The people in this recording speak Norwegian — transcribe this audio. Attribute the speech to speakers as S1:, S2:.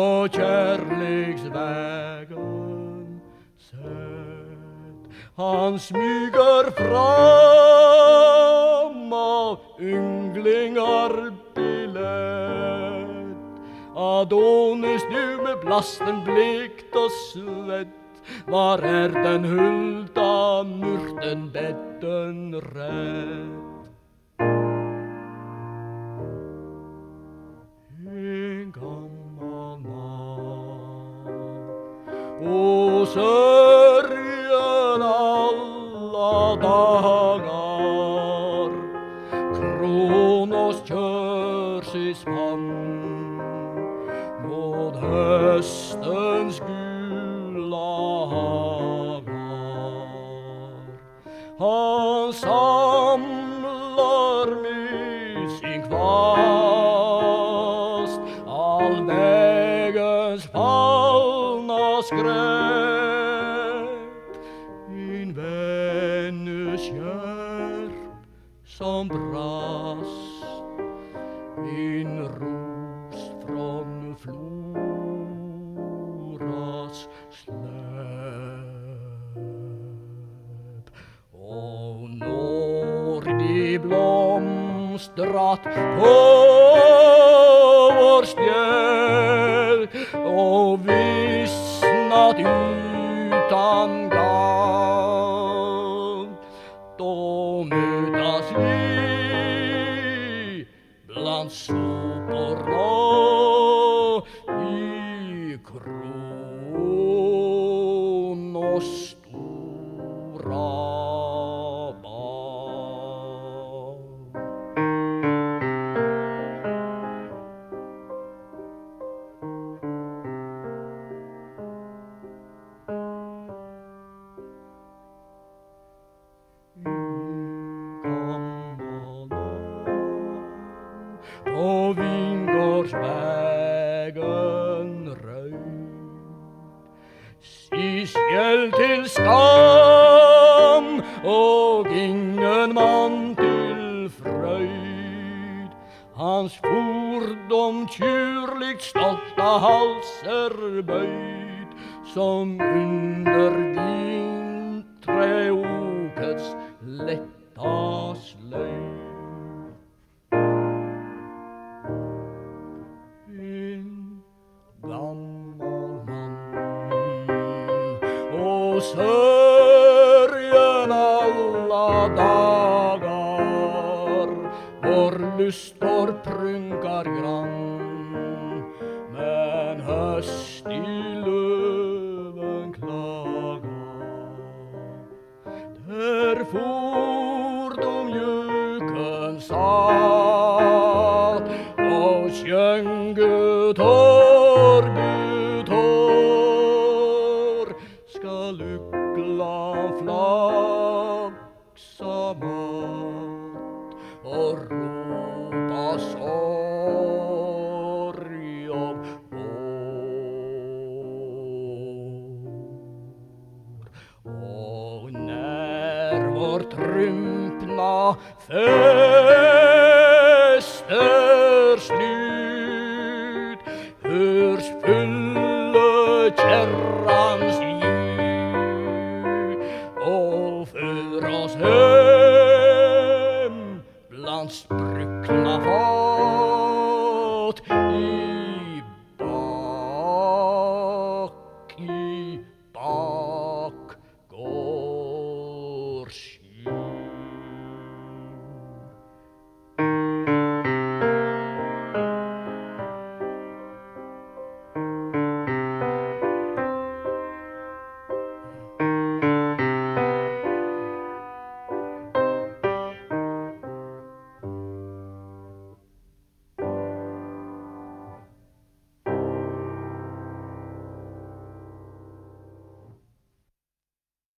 S1: på kärleksvägen sett. Han smyger fram av ynglingar biljett. Adonis nu med blasten blekt och svett. Var är den hulta myrtenbädden rätt? En gammal man och sörjer alla dagar. Kronos körs i spann mot höstens gula hagar. Han samlar med sin kvast all vägens fallna skräp. Min Venus hjärp som brast, min ros från Floras släp. Och når de blomstrat på vår spjäll och vissnat utan gagn, då mötas vi bland soporna i Kronos stora bad. På vingårdsvägen röjd, Sisjel till skam och ingen man till fröjd. Hans fordom tjurligt stolta halser böjd, som under vinträokets lätta slöjd. Gammal man och sörjen alla dagar. Vår lystor prunkar grann, men höst i löven klagar. Där fordom jöken satt och sjöng ska lycklan flaxa mat och ropa sorg och vår. Och när vår trympna fest är slut, hörs fyllekärrans